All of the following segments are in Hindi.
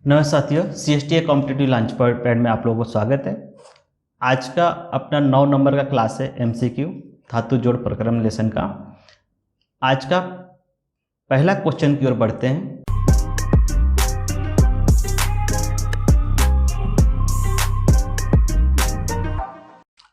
नमस्कार साथियों, CSTA कॉम्पिटिटिव लॉन्च पैड में आप लोगों को स्वागत है। आज का अपना 9 नंबर का क्लास है MCQ धातु जोड़ प्रक्रम लेसन का। आज का पहला क्वेश्चन की ओर बढ़ते हैं।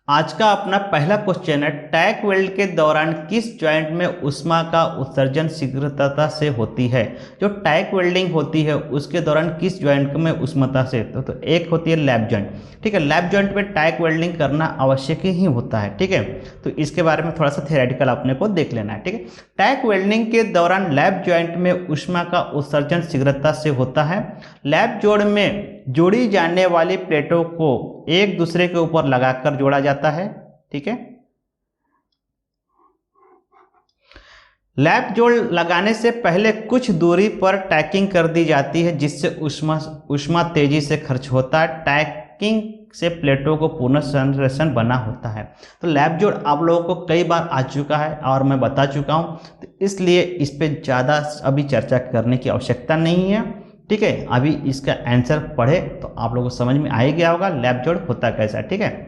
आज का अपना पहला क्वेश्चन है, टैक वेल्ड के दौरान किस जॉइंट में ऊष्मा का उत्सर्जन शीघ्रता से होती है। जो टैक वेल्डिंग होती है उसके दौरान किस जॉइंट में उष्मता से तो एक होती है लैप जॉइंट। ठीक है, लैप जॉइंट में टैक वेल्डिंग करना आवश्यक ही होता है। ठीक है, तो इसके बारे में थोड़ा सा थियोरेटिकल अपने को देख लेना है। ठीक है, टैक वेल्डिंग के दौरान लैप जॉइंट में ऊष्मा का उत्सर्जन शीघ्रता से होता है। लैप जोड़ में जोड़ी जाने वाली प्लेटों को एक दूसरे के ऊपर लगाकर जोड़ा जाता है। ठीक है, लैप जोड़ लगाने से पहले कुछ दूरी पर टैकिंग कर दी जाती है, जिससे ऊष्मा तेजी से खर्च होता है। टैकिंग से प्लेटों को पुनः संरेखण बना होता है। तो लैप जोड़ आप लोगों को कई बार आ चुका है और मैं बता चुका हूं, तो इसलिए इस पे ज़्यादा अभी चर्चा करने की आवश्यकता नहीं है। ठीक है, अभी इसका आंसर पढ़े तो आप लोगों को समझ में आ ही गया होगा लैप जोड़ होता कैसा है। ठीक है,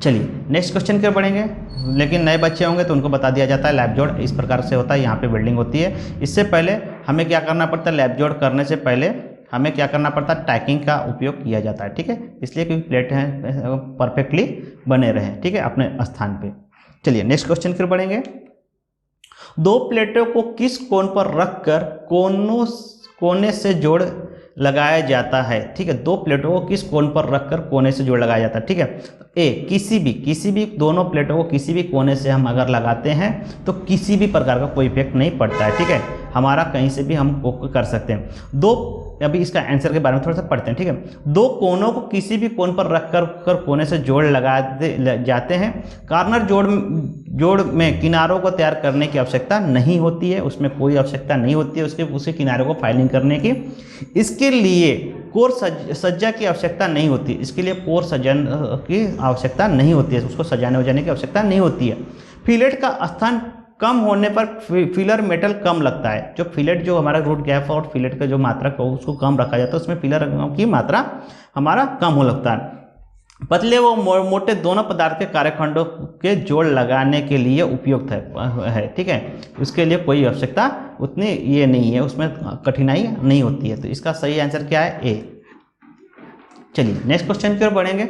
चलिए नेक्स्ट क्वेश्चन की बढ़ेंगे। लेकिन नए बच्चे होंगे तो उनको बता दिया जाता है लैप जोड़ इस प्रकार से होता है, यहाँ पे वेल्डिंग होती है। इससे पहले हमें क्या करना पड़ता है, लैप जोड़ करने से पहले हमें क्या करना पड़ता है, टैकिंग का उपयोग किया जाता है। ठीक है, इसलिए क्योंकि प्लेट हैं परफेक्टली बने रहे। ठीक है, अपने स्थान पे। चलिए नेक्स्ट क्वेश्चन की बढ़ेंगे। दो प्लेटों को किस कोण पर रखकर कोने से जोड़ लगाया जाता है। ठीक है, दो प्लेटों को किस कोण पर रखकर कोने से जोड़ लगाया जाता है। ठीक है, ए किसी भी दोनों प्लेटों को किसी भी कोने से हम अगर लगाते हैं तो किसी भी प्रकार का कोई इफेक्ट नहीं पड़ता है। ठीक है, हमारा कहीं से भी हम कर सकते हैं। अभी इसका आंसर के बारे में थोड़ा सा पढ़ते हैं। ठीक है, दो कोनों को किसी भी कोण पर रखकर कोने से जोड़ लगा जाते हैं। कार्नर जोड़ में किनारों को तैयार करने की आवश्यकता नहीं होती है, उसमें कोई आवश्यकता नहीं होती है उसके किनारों को फाइलिंग करने की। इसके लिए कोर सज्जा की आवश्यकता नहीं होती, इसके लिए कोर सजन की आवश्यकता नहीं होती है, उसको सजाने वजाने की आवश्यकता नहीं होती है। फिलेट का स्थान कम होने पर फिलर मेटल कम लगता है। जो फिलेट जो हमारा रूट गैप और फिलेट का जो मात्रा को उसको कम रखा जाता है, उसमें फिलर की मात्रा हमारा कम हो लगता है। पतले व मोटे दोनों पदार्थ के कार्यखंडों के जोड़ लगाने के लिए उपयुक्त है। ठीक है, उसके लिए कोई आवश्यकता उतनी ये नहीं है, उसमें कठिनाई नहीं होती है। तो इसका सही आंसर क्या है, ए। चलिए नेक्स्ट क्वेश्चन की ओर बढ़ेंगे।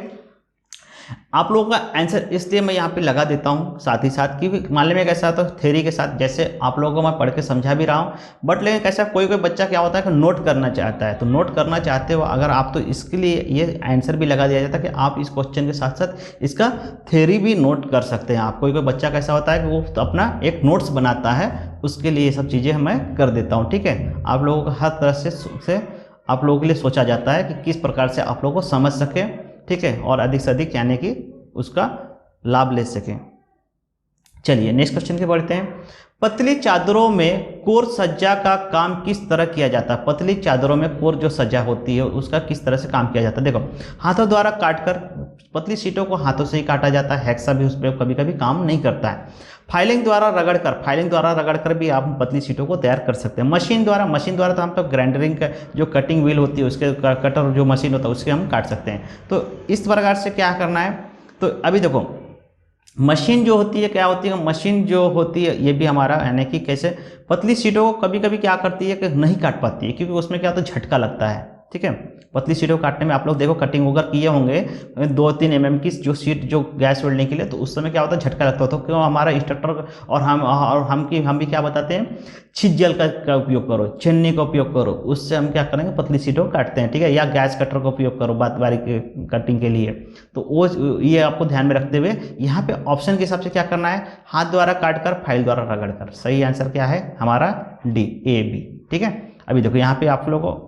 आप लोगों का आंसर इसलिए मैं यहाँ पे लगा देता हूँ साथ ही साथ कि मान लीजिए कैसा होता है थ्योरी के साथ, जैसे आप लोगों को मैं पढ़ के समझा भी रहा हूँ, बट लेकिन कैसा कोई बच्चा क्या होता है कि नोट करना चाहता है। तो नोट करना चाहते हो अगर आप, तो इसके लिए ये आंसर भी लगा दिया जाता है कि आप इस क्वेश्चन के साथ साथ इसका थ्योरी भी नोट कर सकते हैं। आप कोई बच्चा कैसा होता है कि वो तो अपना एक नोट्स बनाता है, उसके लिए ये सब चीज़ें मैं कर देता हूँ। ठीक है, आप लोगों को हर तरह से आप लोगों के लिए सोचा जाता है कि किस प्रकार से आप लोगों को समझ सके। ठीक है, और अधिक से अधिक यानी कि उसका लाभ ले सकें। चलिए नेक्स्ट क्वेश्चन के बढ़ते हैं। पतली चादरों में कोर सज्जा का काम किस तरह किया जाता है। पतली चादरों में कोर जो सज्जा होती है उसका किस तरह से काम किया जाता है। देखो, हाथों द्वारा काटकर, पतली शीटों को हाथों से ही काटा जाता है, हेक्सा भी उस पर कभी कभी काम नहीं करता है। फाइलिंग द्वारा रगड़कर भी आप पतली शीटों को तैयार कर सकते हैं। मशीन द्वारा तो हम तो ग्राइंडरिंग का जो कटिंग व्हील होती है उसके कटर जो मशीन होता है उसके हम काट सकते हैं। तो इस प्रकार से क्या करना है, तो अभी देखो मशीन जो होती है क्या होती है, मशीन जो होती है ये भी हमारा यानी कि कैसे पतली शीटों को कभी कभी क्या करती है कि नहीं काट पाती है, क्योंकि उसमें क्या होता है झटका लगता है। ठीक है, पतली शीटों को काटने में आप लोग देखो कटिंग वगैरह किए होंगे 2-3 mm की जो शीट जो गैस वेल्डने के लिए, तो उस समय क्या होता है झटका लगता है। तो क्यों हमारा इंस्ट्रक्टर और हम भी क्या बताते हैं, छिज्जल का उपयोग करो, छन्नी का उपयोग करो, उससे हम क्या करेंगे पतली शीटों को काटते हैं। ठीक है, या गैस कटर का उपयोग करो बारीक कटिंग के लिए। तो वो ये आपको ध्यान में रखते हुए यहाँ पे ऑप्शन के हिसाब से क्या करना है, हाथ द्वारा काटकर, फाइल द्वारा रगड़कर। सही आंसर क्या है हमारा, डी, ए, बी। ठीक है, अभी देखो यहाँ पे आप लोगों को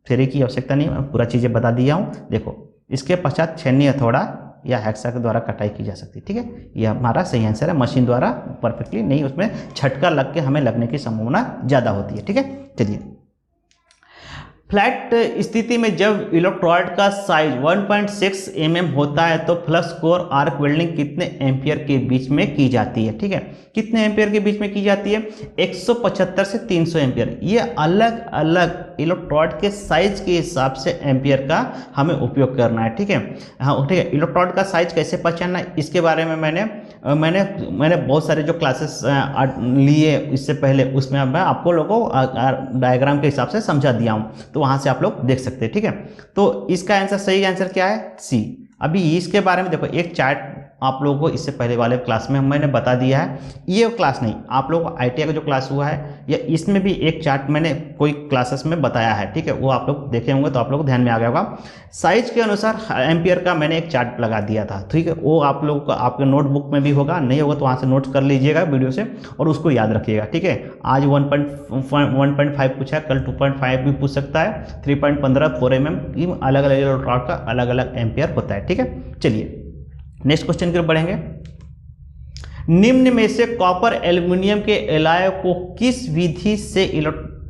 थ्योरी की आवश्यकता नहीं, मैं पूरा चीज़ें बता दिया हूँ। देखो इसके पश्चात छन्नी हथौड़ा या हेक्सा के द्वारा कटाई की जा सकती है। ठीक है, ये हमारा सही आंसर है। मशीन द्वारा परफेक्टली नहीं, उसमें झटका लग के हमें लगने की संभावना ज़्यादा होती है। ठीक है, चलिए फ्लैट स्थिति में जब इलेक्ट्रोड का साइज 1.6 mm होता है तो फ्लक्स कोर आर्क वेल्डिंग कितने एम्पियर के बीच में की जाती है? ठीक है, कितने एम्पियर के बीच में की जाती है? 175 से 300 एम्पियर। ये अलग अलग इलेक्ट्रोड के साइज के हिसाब से एम्पियर का हमें उपयोग करना है। ठीक है, हाँ ठीक है। इलेक्ट्रोड का साइज कैसे पहचानना है इसके बारे में मैंने बहुत सारे जो क्लासेस लिए इससे पहले, उसमें मैं आपको लोगों को डायग्राम के हिसाब से समझा दिया हूँ, तो वहाँ से आप लोग देख सकते हैं। ठीक है, तो इसका आंसर, सही आंसर क्या है? सी। अभी इसके बारे में देखो, एक चार्ट आप लोगों को इससे पहले वाले क्लास में मैंने बता दिया है। ये क्लास नहीं, आप लोगों को ITI का जो क्लास हुआ है या इसमें भी एक चार्ट मैंने कोई क्लासेस में बताया है। ठीक है, वो आप लोग देखे होंगे तो आप लोग को ध्यान में आ गया होगा। साइज के अनुसार एम्पियर का मैंने एक चार्ट लगा दिया था। ठीक है, वो आप लोगों को आपके नोटबुक में भी होगा, नहीं होगा तो वहाँ से नोट्स कर लीजिएगा वीडियो से और उसको याद रखिएगा। ठीक है, आज 1.5 पूछा है, कल 2.5 भी पूछ सकता है, 3.15 4 mm अलग अलग इलेक्ट्रोड का अलग अलग एम्पियर होता है। ठीक है, चलिए नेक्स्ट क्वेश्चन की ओर बढ़ेंगे। निम्न में से कॉपर एल्युमिनियम के एलॉय को किस विधि से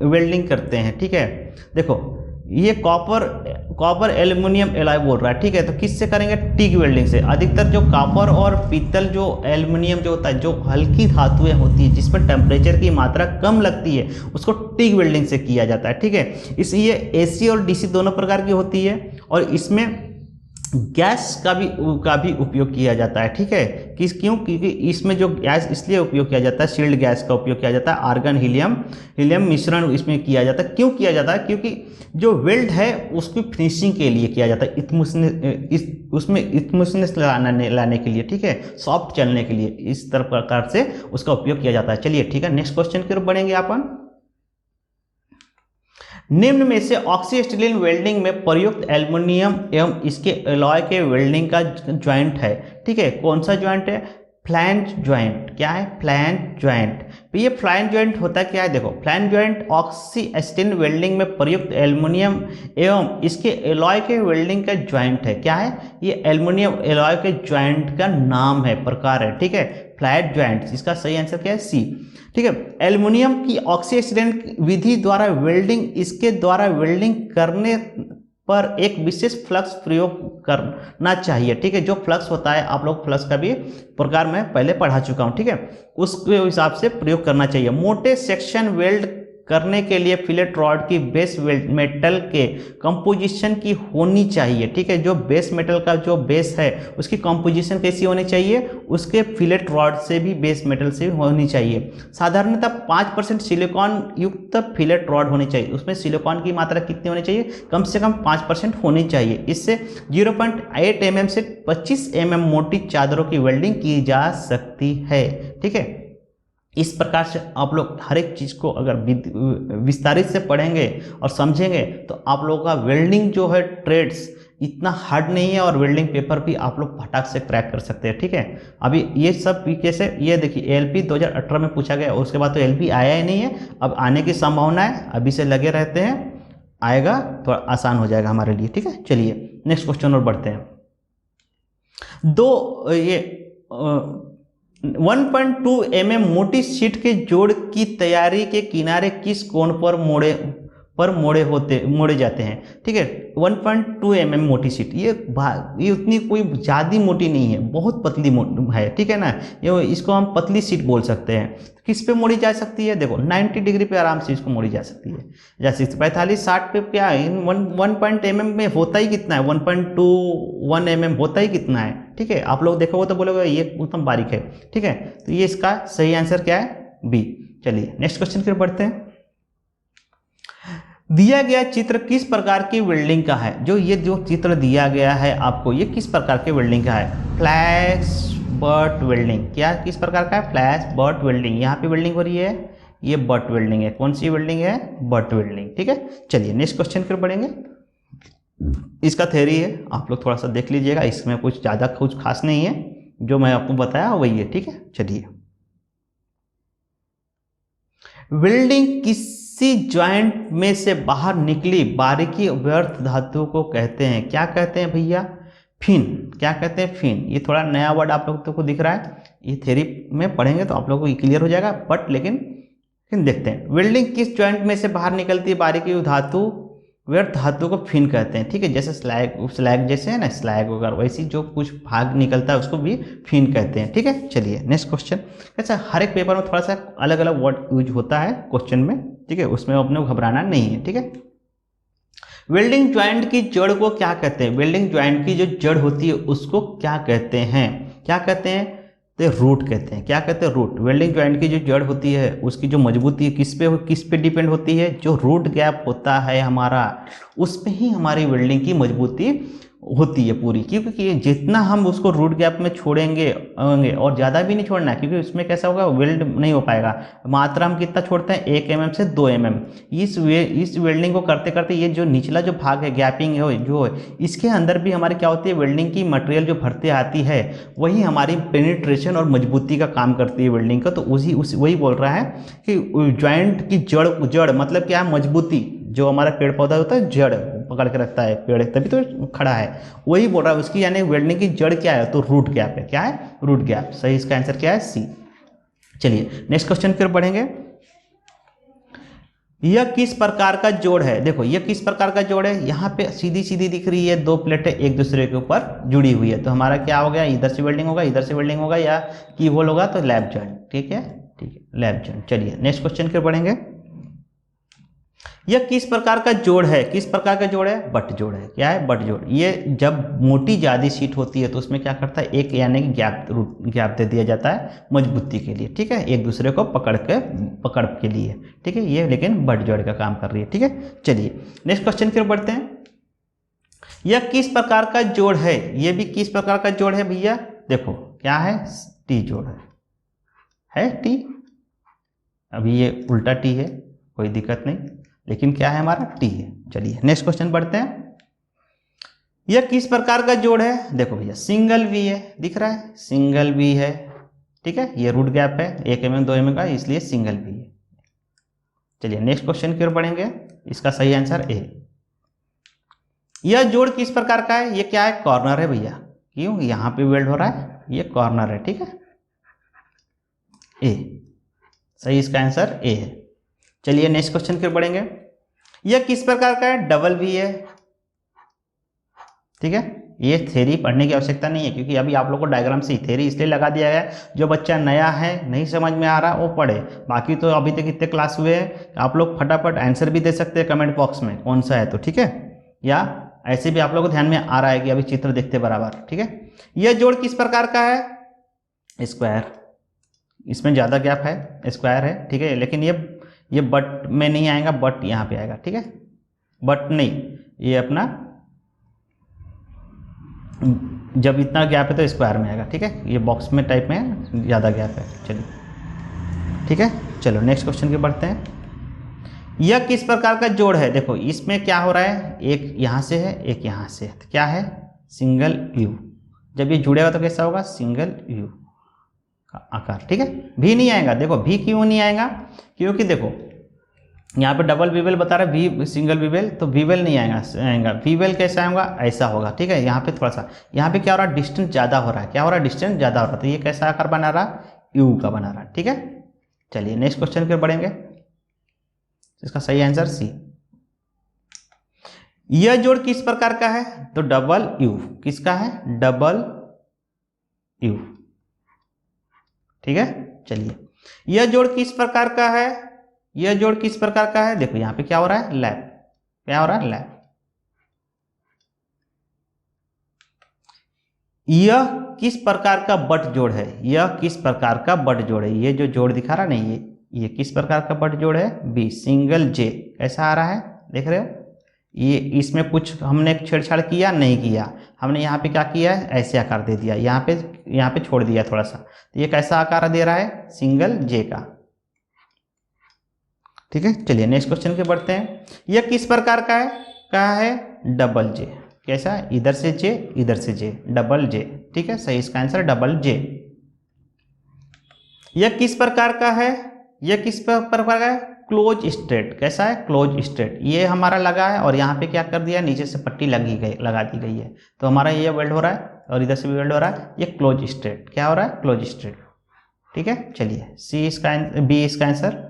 वेल्डिंग करते हैं? ठीक है, देखो ये कॉपर एल्युमिनियम एलॉय बोल रहा है। ठीक है, तो किससे करेंगे? टिग वेल्डिंग से। अधिकतर जो कॉपर और पीतल, जो एल्युमिनियम जो होता है, जो हल्की धातुएं होती है जिसमें टेम्परेचर की मात्रा कम लगती है, उसको टिग वेल्डिंग से किया जाता है। ठीक है, इसलिए AC और DC दोनों प्रकार की होती है और इसमें गैस का भी उपयोग किया जाता है। ठीक है, क्योंकि इसमें जो गैस इसलिए उपयोग किया जाता है, शील्ड गैस का उपयोग किया जाता है, आर्गन हीलियम मिश्रण इसमें किया जाता है। क्यों किया जाता है? क्योंकि जो वेल्ड है उसकी फिनिशिंग के लिए किया जाता है, उसमें स्मूथनेस लाने के लिए। ठीक है, सॉफ्ट चलने के लिए, इस तरह प्रकार से उसका उपयोग किया जाता है। चलिए ठीक है, नेक्स्ट क्वेश्चन की ओर बढ़ेंगे अपन। निम्न में से ऑक्सीस्टिलीन वेल्डिंग में प्रयुक्त एल्युमिनियम एवं इसके एलॉय के वेल्डिंग का ज्वाइंट है। ठीक है, कौन सा ज्वाइंट है? Flange joint. क्या है? Flange joint. तो ये फ्लैंज ज्वाइंट होता क्या है? देखो, फ्लैंज ज्वाइंट ऑक्सीस्टिलीन वेल्डिंग में प्रयुक्त एल्युमिनियम एवं इसके एलॉय के वेल्डिंग का ज्वाइंट है। क्या है? ये एल्युमिनियम एलॉय के ज्वाइंट का नाम है, प्रकार है। ठीक है, फ्लैट ज्वाइंट। इसका सही आंसर क्या है? सी। ठीक है, एल्युमिनियम की ऑक्सीस्टिलेंट विधि द्वारा वेल्डिंग, इसके द्वारा वेल्डिंग करने पर एक विशेष फ्लक्स प्रयोग करना चाहिए। ठीक है, जो फ्लक्स होता है, आप लोग फ्लक्स का भी प्रकार मैं पहले पढ़ा चुका हूं। ठीक है, उसके हिसाब से प्रयोग करना चाहिए। मोटे सेक्शन वेल्ड करने के लिए फिलेट रॉड की बेस मेटल के कंपोजिशन की होनी चाहिए। ठीक है, जो बेस मेटल का जो बेस है उसकी कंपोजिशन कैसी होनी चाहिए? उसके फिलेट रॉड से भी, बेस मेटल से भी होनी चाहिए। साधारणतः 5% सिलिकॉन युक्त फिलेट रॉड होनी चाहिए। उसमें सिलिकॉन की मात्रा कितनी होनी चाहिए? कम से कम 5% होनी चाहिए। इससे 0.8 mm से 25 mm मोटी चादरों की वेल्डिंग की जा सकती है। ठीक है, इस प्रकार से आप लोग हर एक चीज़ को अगर विस्तारित से पढ़ेंगे और समझेंगे तो आप लोगों का वेल्डिंग जो है ट्रेड्स इतना हार्ड नहीं है और वेल्डिंग पेपर भी आप लोग फटाक से क्रैक कर सकते हैं। ठीक है, अभी ये सब कैसे, ये देखिए ALP 2018 में पूछा गया और उसके बाद तो ALP आया ही नहीं है। अब आने की संभावना है, अभी से लगे रहते हैं, आएगा थोड़ा आसान हो जाएगा हमारे लिए। ठीक है, चलिए नेक्स्ट क्वेश्चन और बढ़ते हैं। 1.2 mm मोटी शीट के जोड़ की तैयारी के किनारे किस कोण पर मोड़े जाते हैं? ठीक है, 1.2 mm मोटी शीट, ये उतनी कोई ज़्यादा मोटी नहीं है, बहुत पतली है। ठीक है ना, ये इसको हम पतली शीट बोल सकते हैं। किस पे मोड़ी जा सकती है? देखो 90 डिग्री पे आराम से इसको मोड़ी जा सकती है। जैसे 45-60 पे क्या है, 1 mm में होता ही कितना है? 1.21 mm होता ही कितना है? ठीक है, आप लोग देखोगे तो बोलोगे ये एकदम बारीक है। ठीक है, तो ये इसका सही आंसर क्या है? बी। चलिए नेक्स्ट क्वेश्चन की ओर बढ़ते हैं। दिया गया चित्र किस प्रकार की वेल्डिंग का है? जो चित्र दिया गया है आपको, ये किस प्रकार के वेल्डिंग का है? Flash butt welding. क्या किस प्रकार का है? Flash butt welding. यहाँ पे वेल्डिंग हो रही है, ये बट वेल्डिंग है। कौन सी वेल्डिंग है? Butt welding. ठीक है, चलिए नेक्स्ट क्वेश्चन की ओर बढ़ेंगे। इसका थ्योरी है, आप लोग थोड़ा सा देख लीजिएगा, इसमें कुछ ज़्यादा कुछ खास नहीं है, जो मैं आपको बताया वही है। ठीक है, चलिए वेल्डिंग किसी ज्वाइंट में से बाहर निकली बारीकी व्यर्थ धातु को कहते हैं। क्या कहते हैं भैया? फिन। क्या कहते हैं? फिन। ये थोड़ा नया वर्ड आप लोग को दिख रहा है, ये थ्योरी में पढ़ेंगे तो आप लोगों को क्लियर हो जाएगा। बट लेकिन देखते हैं, वेल्डिंग किस ज्वाइंट में से बाहर निकलती है बारीकी धातु व्यर्थ धातु को फिन कहते हैं, ठीक है। जैसे स्लैग जैसे है ना, स्लैग वगैरह, वैसी जो कुछ भाग निकलता है उसको भी फिन कहते हैं, ठीक है। चलिए नेक्स्ट क्वेश्चन। अच्छा, हर एक पेपर में थोड़ा सा अलग अलग वर्ड यूज होता है क्वेश्चन में, ठीक है, उसमें अपने को घबराना नहीं है, ठीक है। वेल्डिंग ज्वाइंट की जड़ को क्या कहते हैं? वेल्डिंग ज्वाइंट की जो जड़ होती है उसको क्या कहते हैं? क्या कहते हैं? तो रूट कहते हैं। क्या कहते हैं? रूट। वेल्डिंग ज्वाइंट की जो जड़ होती है उसकी जो मजबूती है किस पे डिपेंड होती है? जो रूट गैप होता है हमारा, उसमें ही हमारी वेल्डिंग की मजबूती होती है पूरी। क्योंकि जितना हम उसको रूट गैप में छोड़ेंगे और ज़्यादा भी नहीं छोड़ना है, क्योंकि उसमें कैसा होगा, वेल्ड नहीं हो पाएगा। मात्रा हम कितना छोड़ते हैं? 1 mm से 2 mm। इस वेल्डिंग को करते करते ये जो निचला जो भाग है, गैपिंग है जो है, इसके अंदर भी हमारी क्या होती है, वेल्डिंग की मटेरियल जो भरते आती है वही हमारी पेनिट्रेशन और मजबूती का काम करती है वेल्डिंग का। तो वही बोल रहा है कि ज्वाइंट की जड़ मतलब क्या है? मजबूती। जो हमारा पेड़ पौधा होता है जड़ पकड़ के रखता है पेड़, तभी तो खड़ा है, वही बोल रहा है उसकी, यानी वेल्डिंग की जड़ क्या है? तो रूट गैप है। क्या है? Root gap. सही इसका आंसर क्या है? सी। चलिए नेक्स्ट क्वेश्चन फिर पढ़ेंगे। यह किस प्रकार का जोड़ है? देखो यह किस प्रकार का जोड़ है, यहाँ पे सीधी सीधी दिख रही है, दो प्लेटें एक दूसरे के ऊपर जुड़ी हुई है, तो हमारा क्या हो गया? इधर से वेल्डिंग होगा, इधर से वेल्डिंग होगा, या की होल होगा, तो लैप जॉइंट, ठीक है, ठीक है, लैप जॉइंट। चलिए नेक्स्ट क्वेश्चन फिर पढ़ेंगे। यह किस प्रकार का जोड़ है? किस प्रकार का जोड़ है? बट जोड़ है। क्या है? बट जोड़। ये जब मोटी ज्यादा शीट होती है तो उसमें क्या करता है, एक यानी कि गैप दे दिया जाता है मजबूती के लिए, ठीक है, एक दूसरे को पकड़ के लिए, ठीक है। ये लेकिन बट जोड़ का काम कर रही है, ठीक है। चलिए नेक्स्ट क्वेश्चन फिर बढ़ते हैं। यह किस प्रकार का जोड़ है? ये भी किस प्रकार का जोड़ है भैया? देखो क्या है? टी जोड़ है टी। अभी ये उल्टा टी है, कोई दिक्कत नहीं, लेकिन क्या है? हमारा टी है। चलिए नेक्स्ट क्वेश्चन बढ़ते हैं। यह किस प्रकार का जोड़ है? देखो भैया सिंगल वी है, दिख रहा है, सिंगल वी है, ठीक है। ये रूट गैप है 1 mm 2 mm का, इसलिए सिंगल वी है। चलिए नेक्स्ट क्वेश्चन की ओर बढ़ेंगे। इसका सही आंसर ए। यह जोड़ किस प्रकार का है? ये क्या है? कॉर्नर है भैया। क्यों? यहां पे वेल्ड हो रहा है, ये कॉर्नर है, ठीक है, ए। सही इसका आंसर ए है। चलिए नेक्स्ट क्वेश्चन फिर बढ़ेंगे। यह किस प्रकार का है? डबल वी है, ठीक है। ये थ्योरी पढ़ने की आवश्यकता नहीं है, क्योंकि अभी आप लोग को डायग्राम से थ्योरी इसलिए लगा दिया गया है, जो बच्चा नया है नहीं समझ में आ रहा वो पढ़े। बाकी तो अभी तक कितने क्लास हुए हैं, आप लोग फटाफट आंसर भी दे सकते हैं कमेंट बॉक्स में कौन सा है, तो ठीक है, या ऐसे भी आप लोग को ध्यान में आ रहा है कि अभी चित्र देखते बराबर, ठीक है। यह जोड़ किस प्रकार का है? स्क्वायर। इसमें ज़्यादा गैप है, स्क्वायर है, ठीक है, लेकिन ये बट में नहीं आएगा, बट यहाँ पे आएगा, ठीक है, बट नहीं, ये अपना जब इतना गैप है तो स्क्वायर में आएगा, ठीक है। ये बॉक्स में टाइप में ज़्यादा गैप है। चलिए ठीक है, चलो नेक्स्ट क्वेश्चन के बढ़ते हैं। यह किस प्रकार का जोड़ है? देखो इसमें क्या हो रहा है, एक यहाँ से है, एक यहाँ से है, तो क्या है? Single you. जब ये जुड़ेगा तो कैसा होगा? सिंगल यू का आकार, ठीक है। भी नहीं आएगा, देखो भी क्यों नहीं आएगा? क्योंकि देखो यहाँ पे डबल वीवेल बता रहा है, वी सिंगल वीवेल, तो वीवेल नहीं आएगा। वीवेल कैसा आएगा? ऐसा होगा, ठीक है। यहाँ पे थोड़ा सा, यहाँ पे क्या हो रहा है? डिस्टेंस ज़्यादा हो रहा है, क्या हो रहा है? डिस्टेंस ज़्यादा हो रहा है, तो ये कैसा आकार बना रहा? यू का बना रहा है, ठीक है। चलिए नेक्स्ट क्वेश्चन पे बढ़ेंगे। इसका सही आंसर सी। यह जोड़ किस प्रकार का है? तो डबल यू। किसका है? डबल यू, ठीक है। चलिए यह जोड़ किस प्रकार का है? यह जोड़ किस प्रकार का है? देखो यहां पे क्या हो रहा है? लैप। क्या हो रहा है? लैप। यह किस प्रकार का बट जोड़ है? यह किस प्रकार का बट जोड़ है? ये जो जोड़ दिखा रहा नहीं, ये किस प्रकार का बट जोड़ है? बी सिंगल जे। कैसा आ रहा है? देख रहे हो? ये इसमें कुछ हमने छेड़छाड़ किया नहीं किया, हमने यहाँ पे क्या किया है? ऐसे आकार दे दिया, यहाँ पे छोड़ दिया थोड़ा सा, तो ये कैसा आकार दे रहा है? सिंगल जे का, ठीक है। चलिए नेक्स्ट क्वेश्चन के बढ़ते हैं। यह किस प्रकार का है? कहा है डबल जे। कैसा? इधर से जे, इधर से जे, डबल जे, ठीक है। सही इसका आंसर डबल जे। यह किस प्रकार का है? यह किस प्रकार का है? Close straight. कैसा है? Close straight. ये हमारा लगा है और यहाँ पे क्या कर दिया? नीचे से पट्टी लगा दी गई है, तो हमारा ये वेल्ड हो रहा है और इधर से भी वेल्ड हो रहा है। ये क्लोज स्ट्रेट। क्या हो रहा है? क्लोज स्ट्रेट, ठीक है। चलिए सी इसका, बी इसका आंसर।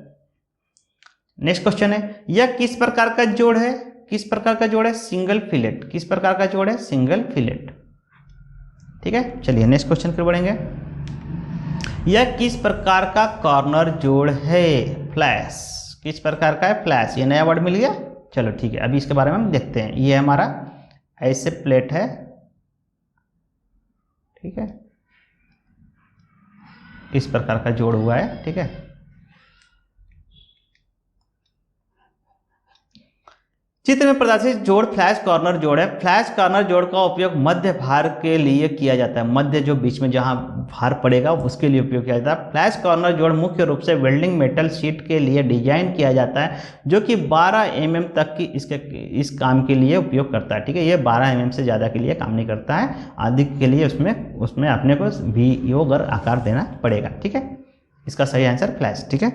नेक्स्ट क्वेश्चन है, यह किस प्रकार का जोड़ है? किस प्रकार का जोड़ है? Single fillet. किस प्रकार का जोड़ है? Single fillet. ठीक है, चलिए नेक्स्ट क्वेश्चन फिर बढ़ेंगे। यह किस प्रकार का कॉर्नर जोड़ है? फ्लैश। किस प्रकार का है? फ्लैश। ये नया वर्ड मिल गया। चलो ठीक है, अभी इसके बारे में हम देखते हैं। ये हमारा ऐसे प्लेट है, ठीक है, इस प्रकार का जोड़ हुआ है। ठीक है, चित्र में प्रदर्शित जोड़ फ्लैश कॉर्नर जोड़ है। फ्लैश कॉर्नर जोड़ का उपयोग मध्य भार के लिए किया जाता है। मध्य जो बीच में जहां भार पड़ेगा उसके लिए उपयोग किया जाता है। फ्लैश कॉर्नर जोड़ मुख्य रूप से वेल्डिंग मेटल शीट के लिए डिजाइन किया जाता है, जो कि 12 mm तक की इस काम के लिए उपयोग करता है। ठीक है, ये 12 mm से ज़्यादा के लिए काम नहीं करता है, अधिक के लिए उसमें अपने को भी योग और आकार देना पड़ेगा। ठीक है, इसका सही आंसर फ्लैश। ठीक है,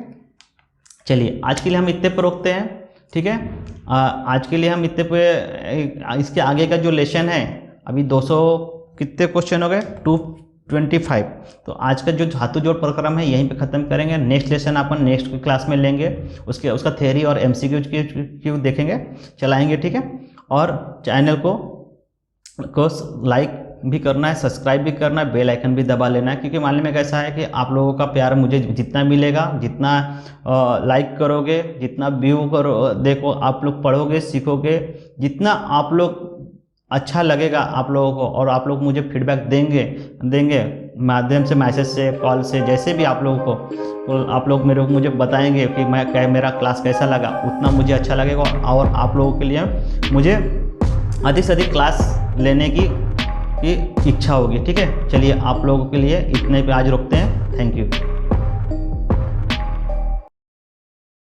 चलिए आज के लिए हम इतने पर रोकते हैं। ठीक है, आज के लिए हम इतने पे, इसके आगे का जो लेसन है, अभी 200 कितने क्वेश्चन हो गए? 225। तो आज का जो धातु जोड़ प्रक्रम है यहीं पे ख़त्म करेंगे। नेक्स्ट लेसन अपन नेक्स्ट क्लास में लेंगे, उसका थ्योरी और MCQ देखेंगे, चलाएंगे। ठीक है, और चैनल को लाइक भी करना है, सब्सक्राइब भी करना है, बेल आइकन भी दबा लेना है, क्योंकि मालूम है कैसा है कि आप लोगों का प्यार मुझे जितना मिलेगा, जितना लाइक करोगे, जितना व्यू करो, देखो आप लोग पढ़ोगे, सीखोगे, जितना आप लोग अच्छा लगेगा आप लोगों को, और आप लोग मुझे फीडबैक देंगे माध्यम से, मैसेज से, कॉल से, जैसे भी आप लोगों को आप लोग मुझे बताएंगे कि मेरा क्लास कैसा लगा, उतना मुझे अच्छा लगेगा, और आप लोगों के लिए मुझे अधिक से अधिक क्लास लेने की इच्छा होगी। ठीक है, चलिए आप लोगों के लिए इतने पे आज रोकते हैं। Thank you.